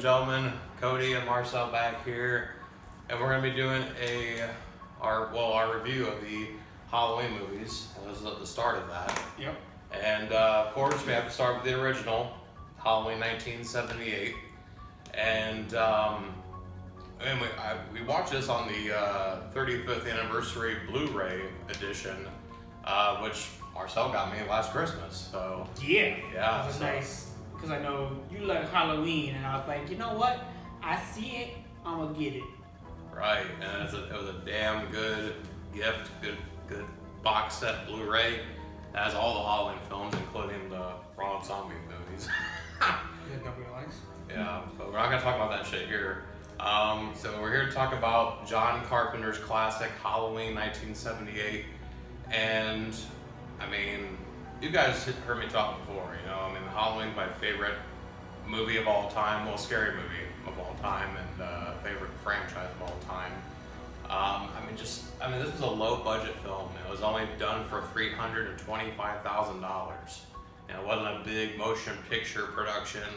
gentlemen, Cody and Marcel back here, and we're going to be doing our review of the Halloween movies. This is at the start of that. Yep. And of course, we have to start with the original, Halloween 1978. And we watched this on the 35th anniversary Blu-ray edition, which Marcel got me last Christmas. So yeah, yeah, it was nice because I know you like Halloween, and I was like, you know what? I see it, I'm gonna get it. Right, and it was a damn good gift, good box set Blu-ray. It has all the Halloween films, including the Rob Zombie movies. That nobody likes. Yeah, but we're not gonna talk about that shit here. So we're here to talk about John Carpenter's classic Halloween 1978, and I mean, you guys heard me talk before. Halloween's my favorite movie of all time, well, scary movie of all time, and favorite franchise of all time. This was a low-budget film. It was only done for $325,000. It wasn't a big motion picture production.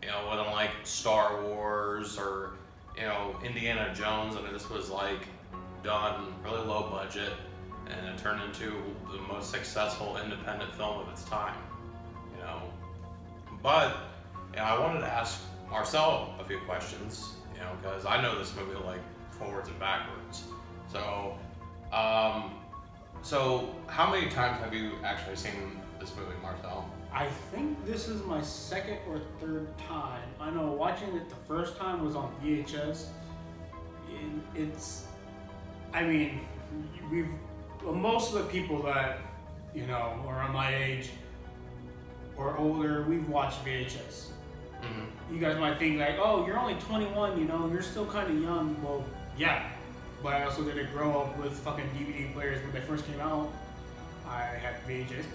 It wasn't like Star Wars or Indiana Jones. This was like done really low budget, and it turned into the most successful independent film of its time. But I wanted to ask Marcel a few questions, because I know this movie like forwards and backwards. So, how many times have you actually seen this movie, Marcel? I think this is my second or third time. I know watching it the first time was on VHS. Most of the people that, are on my age or older, we've watched VHS. Mm-hmm. You guys might think like, oh, you're only 21, you're still kind of young. Well, yeah, but I also didn't grow up with fucking DVD players when they first came out. I had VHS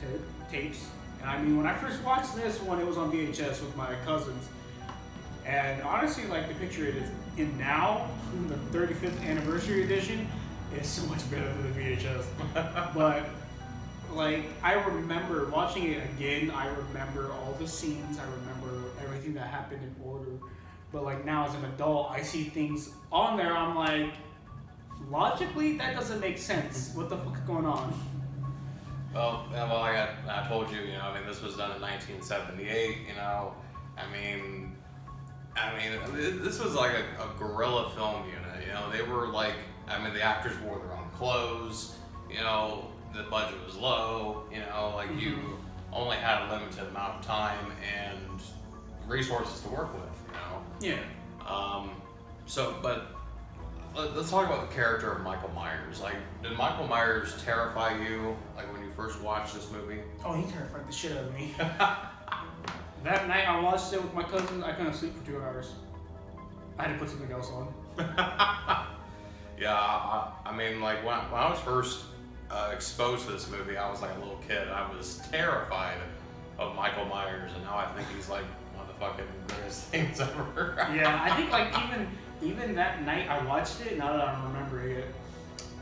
tapes. And when I first watched this one, it was on VHS with my cousins. And honestly, like, the picture it is in now, the 35th anniversary edition, is so much better than the VHS. But, like, I remember watching it again. I remember all the scenes. I remember everything that happened in order. But, like, now as an adult, I see things on there. I'm like, logically, that doesn't make sense. What the fuck is going on? Well, like I told you, this was done in 1978. This was like a guerrilla film unit. They were like, the actors wore their own clothes. The budget was low. You only had a limited amount of time and resources to work with. Yeah. But let's talk about the character of Michael Myers. Like, did Michael Myers terrify you, like, when you first watched this movie? Oh, he terrified the shit out of me. That night I watched it with my cousins, I couldn't sleep for 2 hours. I had to put something else on. Yeah, when I was first exposed to this movie, I was like a little kid. I was terrified of Michael Myers, and now I think he's like one of the fucking greatest things ever. Yeah, I think like even that night I watched it, now that I'm remembering it,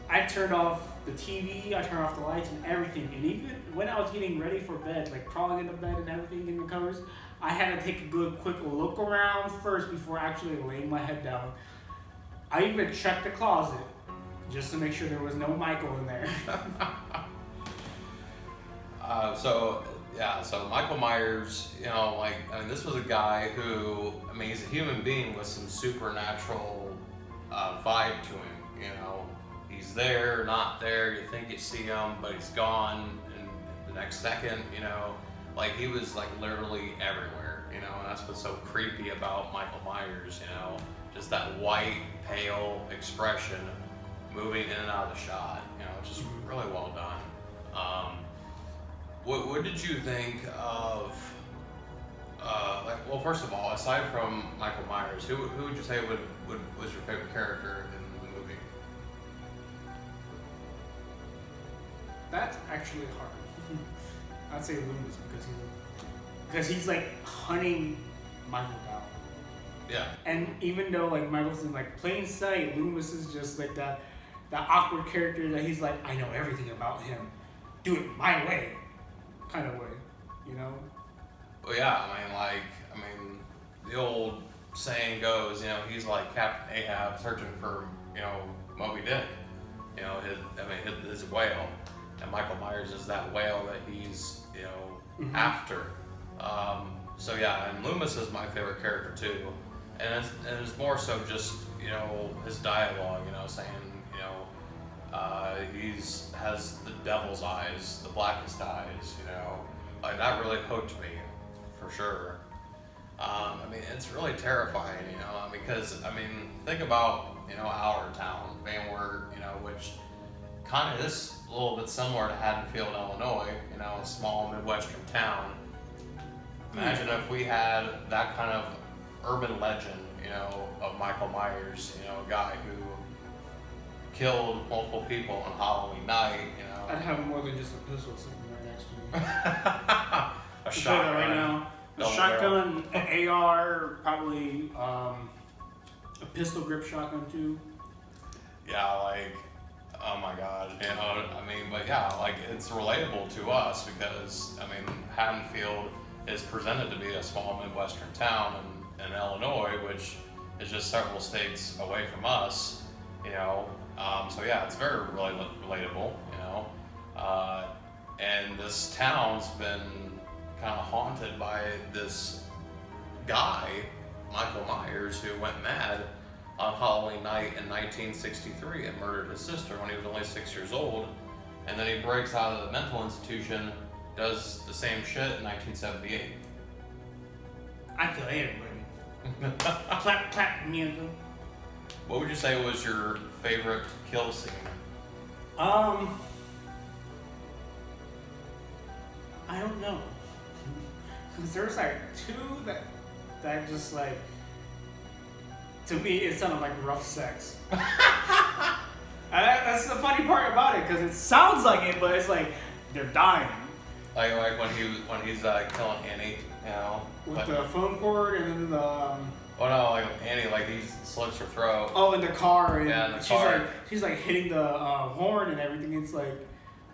I turned off the TV, I turned off the lights and everything. And even when I was getting ready for bed, like crawling into bed and everything in the covers, I had to take a good quick look around first before actually laying my head down. I even checked the closet just to make sure there was no Michael in there. So Michael Myers, this was a guy who, he's a human being with some supernatural vibe to him. He's there, not there. You think you see him, but he's gone in the next second. He was like literally everywhere. And that's what's so creepy about Michael Myers. Just that white, pale expression moving in and out of the shot. Just really well done. What did you think of, first of all, aside from Michael Myers, who would you say was your favorite character in the movie? That's actually hard. I'd say Loomis because he's like hunting Michael down. Yeah. And even though like Michael's in like plain sight, Loomis is just like that awkward character that he's like, I know everything about him. Do it my way. Kind of way, Well, yeah, the old saying goes, you know, he's like Captain Ahab searching for, you know, Moby Dick. You know, his whale. And Michael Myers is that whale that he's, you know, after. So yeah, and Loomis is my favorite character too. And it's more so just, you know, his dialogue, you know, saying, you know, has the devil's eyes, the blackest eyes, you know. Like, that really hooked me, for sure. I mean, it's really terrifying, you know, because, I mean, think about, you know, our town, Van Wert, you know, which kind of is a little bit similar to Haddonfield, Illinois, you know, a small Midwestern town. Imagine if we had that kind of urban legend, you know, of Michael Myers, you know, a guy who killed multiple people on Halloween night, you know. I'd have more than just a pistol sitting right next to me. A shotgun. Right now. A shotgun, an AR, probably a pistol grip shotgun too. Yeah, like, oh my god, you know, I mean, but yeah, like, it's relatable to us because, I mean, Haddonfield is presented to be a small Midwestern town in Illinois, which is just several states away from us, you know. So yeah, it's very relatable, you know. And this town's been kind of haunted by this guy, Michael Myers, who went mad on Halloween night in 1963 and murdered his sister when he was only 6 years old. And then he breaks out of the mental institution, does the same shit in 1978. I kill everybody. Clap, clap, Miago. What would you say was your favorite kill scene? I don't know. Because there's like two that just like, to me, it sounded like rough sex. That's the funny part about it, because it sounds like it, but it's like they're dying. Like when he's killing Annie, you know, with the phone cord and then the. Oh no, like Annie, like he slits her throat. Oh, in the car. And yeah, in the car. She's like hitting the horn and everything. It's like,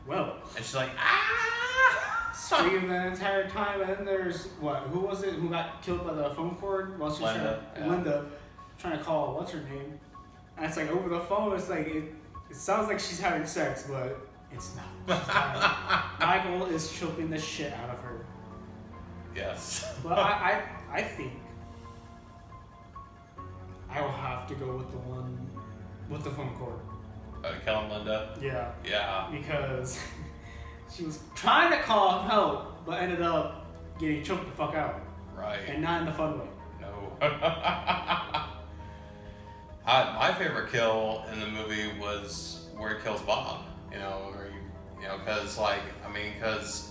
well. And she's like, ah! Screaming the entire time. And then there's who was it who got killed by the phone cord? Well, she's Linda, trying to call what's her name, and it's like over the phone. It's like it sounds like she's having sex, but it's not. Michael is choking the shit out of her. Yes. But I think I will have to go with the one with the phone cord. Killing Linda? Yeah. Yeah. Because she was trying to call help, but ended up getting choked the fuck out. Right. And not in the fun way. No. My favorite kill in the movie was where he kills Bob. You know, because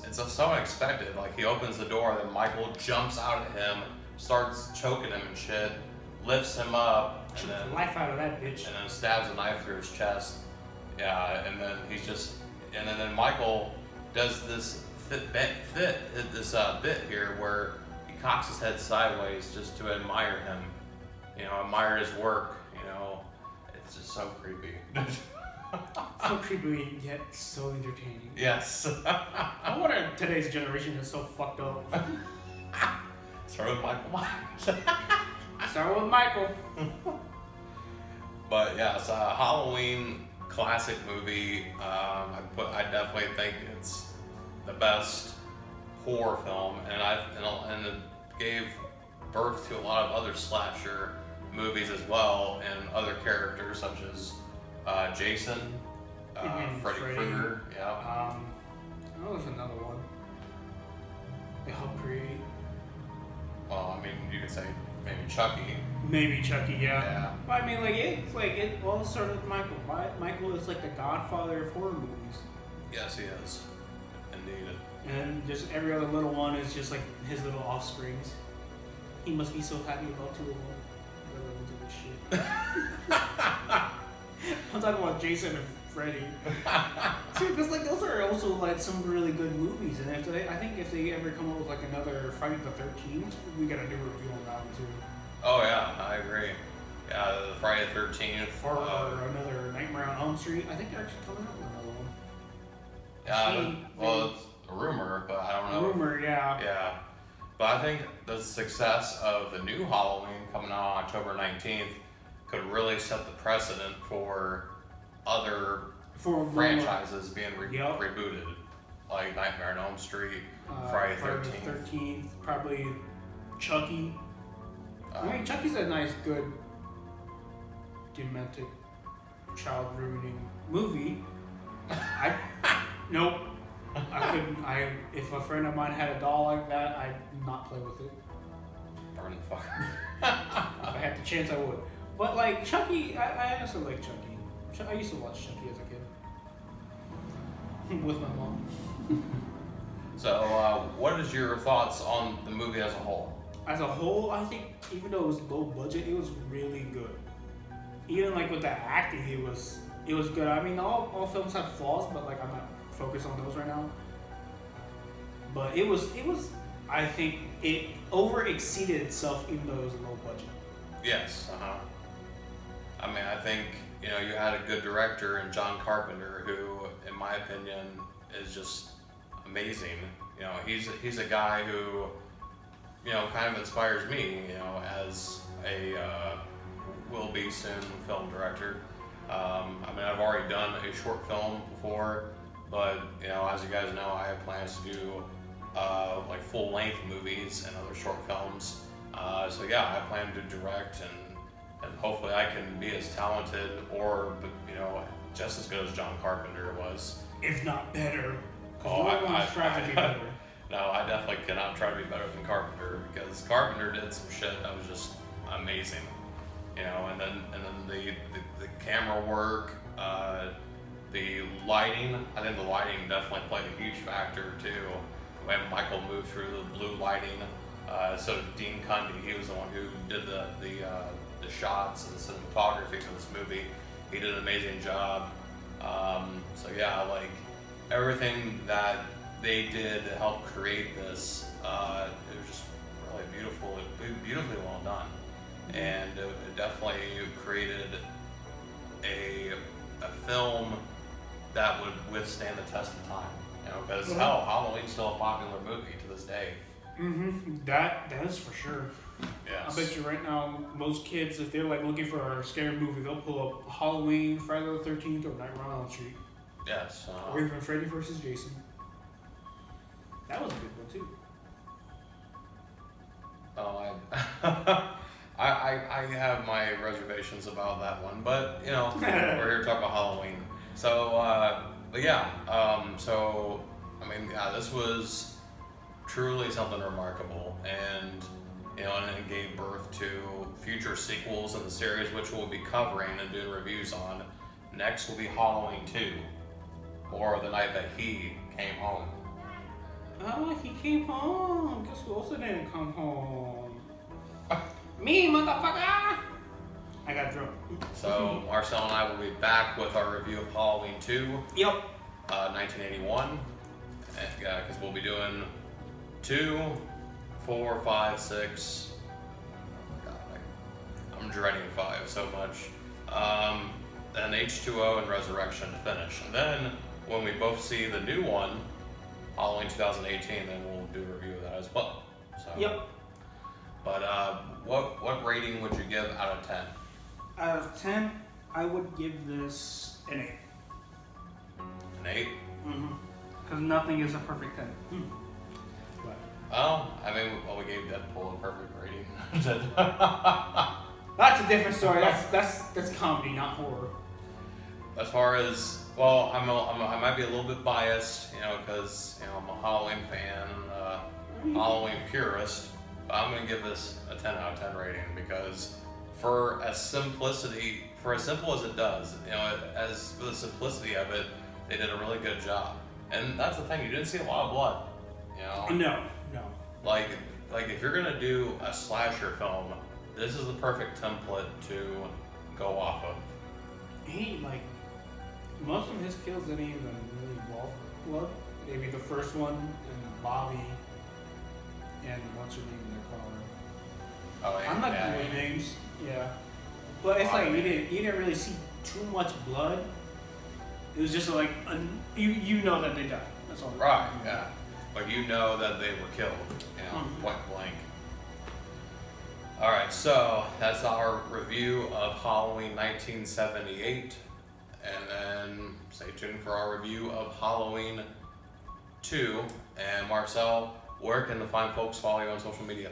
it's so unexpected. Like, he opens the door, then Michael jumps out at him, starts choking him and shit, lifts him up, and then the life out of that bitch, and then stabs a knife through his chest. Yeah, and then then Michael does this bit here where he cocks his head sideways just to admire him. You know, admire his work. You know, it's just so creepy. So creepy yet so entertaining. Yes. I wonder if today's generation is so fucked up. Start with Michael Myers. Start with Michael. But yeah, it's a Halloween classic movie. I definitely think it's the best horror film, and it gave birth to a lot of other slasher movies as well, and other characters such as Jason, Freddy Krueger. Yeah. Oh, there's another one. They helped create. Well, I mean, you could say maybe Chucky. Maybe Chucky, yeah. Yeah. But I mean, it all started with Michael. Michael is like the godfather of horror movies. Yes, he is. Indeed. And just every other little one is just like his little offsprings. He must be so happy about two of them. The little ones of this shit. I'm talking about Jason and Freddy. See, because like those are also like some really good movies, and I think if they ever come up with like another Friday the 13th, we gotta do a review on that one too. Oh yeah, I agree. Yeah, the Friday the 13th. Or another Nightmare on Elm Street. I think they're actually coming out with another one. Yeah, well, it's a rumor, but I don't know. Rumor, yeah. Yeah. But I think the success of the new Halloween coming out on October 19th could really set the precedent for other franchises being rebooted, like Nightmare on Elm Street, Friday the 13th, probably Chucky. I mean, Chucky's a nice, good, demented, child-ruining movie. Nope. I couldn't. If a friend of mine had a doll like that, I'd not play with it. Burn the fucker. If I had the chance, I would. But like Chucky, I also like Chucky. I used to watch Chucky as a kid with my mom. So, what is your thoughts on the movie as a whole? As a whole, I think even though it was low budget, it was really good. Even like with the acting, it was good. I mean, all films have flaws, but like I'm not focused on those right now. But it was. I think it over exceeded itself, even though it was low budget. Yes. I mean, I think you had a good director in John Carpenter, who, in my opinion, is just amazing. He's a guy who, kind of inspires me, as a will be soon film director. I mean, I've already done a short film before, but as you guys know, I have plans to do like full-length movies and other short films. So yeah, I plan to direct and hopefully I can be as talented or just as good as John Carpenter was, if not better. I try to be better. No, I definitely cannot try to be better than Carpenter, because Carpenter did some shit that was just amazing, and then the camera work, the lighting. I think the lighting definitely played a huge factor too. When Michael moved through the blue lighting, so Dean Cundy, he was the one who did the shots and the cinematography for this movie. He did an amazing job. So yeah, like everything that they did to help create this, it was just really beautiful. It was beautifully well done, and it definitely created a film that would withstand the test of time. Because Halloween's still a popular movie to this day. That is for sure. Yes. I bet you right now, most kids, if they're like looking for a scary movie, they'll pull up Halloween, Friday the 13th, or Nightmare on Elm Street. Yes. Or even Freddy vs. Jason. That was a good one too. Oh, I have my reservations about that one, but we're here to talk about Halloween. So, but yeah, so I mean, yeah, this was truly something remarkable, and and it gave birth to future sequels in the series, which we'll be covering and doing reviews on. Next will be Halloween 2, or The Night That He Came Home. Oh, he came home. Guess who also didn't come home? Me, motherfucker! I got drunk. So Marcel and I will be back with our review of Halloween 2. Yep. 1981. Because we'll be doing 2, 4, 5, 6. God, I'm dreading 5 so much. Then H2O and Resurrection to finish. And then when we both see the new one, Halloween 2018, then we'll do a review of that as well. So, yep. But what rating would you give out of 10? Out of 10, I would give this an 8. An 8? Because nothing is a perfect 10. But. Oh, I mean, we gave Deadpool a perfect rating. That's a different story. That's comedy, not horror. As far as, well, I might be a little bit biased, because I'm a Halloween fan and a Halloween purist. But I'm gonna give this a 10 out of 10 rating, because for as simple as it does, as for the simplicity of it, they did a really good job. And that's the thing, you didn't see a lot of blood. No. Like if you're gonna do a slasher film, this is the perfect template to go off of. Most of his kills didn't even really involve blood. Maybe the first one and Bobby and what's her name in the car. Oh, yeah. I'm not good with names. Yeah. But it's like you didn't really see too much blood. It was just like you know that they died. That's all. Right. Yeah. But you know that they were killed. Point blank. Alright, so that's our review of Halloween 1978. And then stay tuned for our review of Halloween 2. And Marcel, where can the fine folks follow you on social media?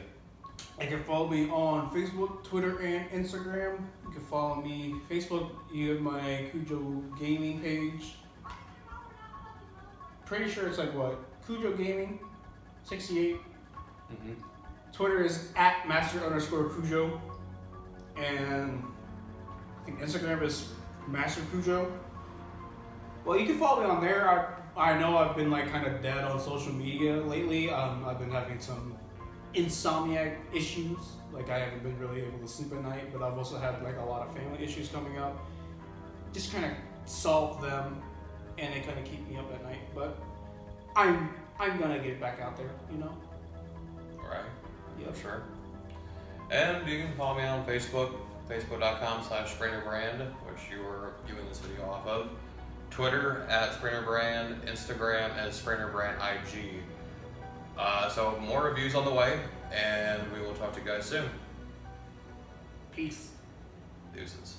You can follow me on Facebook, Twitter, and Instagram. You can follow me Facebook. You have my Cujo Gaming page. Pretty sure it's like what? Cujo Gaming 68. Mm-hmm. Twitter is @master_Cujo. And I think Instagram is Master Cujo. Well, you can follow me on there. I know I've been like kind of dead on social media lately. I've been having some insomnia issues. Like I haven't been really able to sleep at night, but I've also had like a lot of family issues coming up. Just kind of solve them, and they kind of keep me up at night. But I'm gonna get back out there, you know. Right. Yep. For sure. And you can follow me on Facebook, facebook.com/SpringerBrand, which you were viewing this video off of. Twitter @SpringerBrand, Instagram @SpringerBrandIG. So more reviews on the way, and we will talk to you guys soon. Peace. Deuces.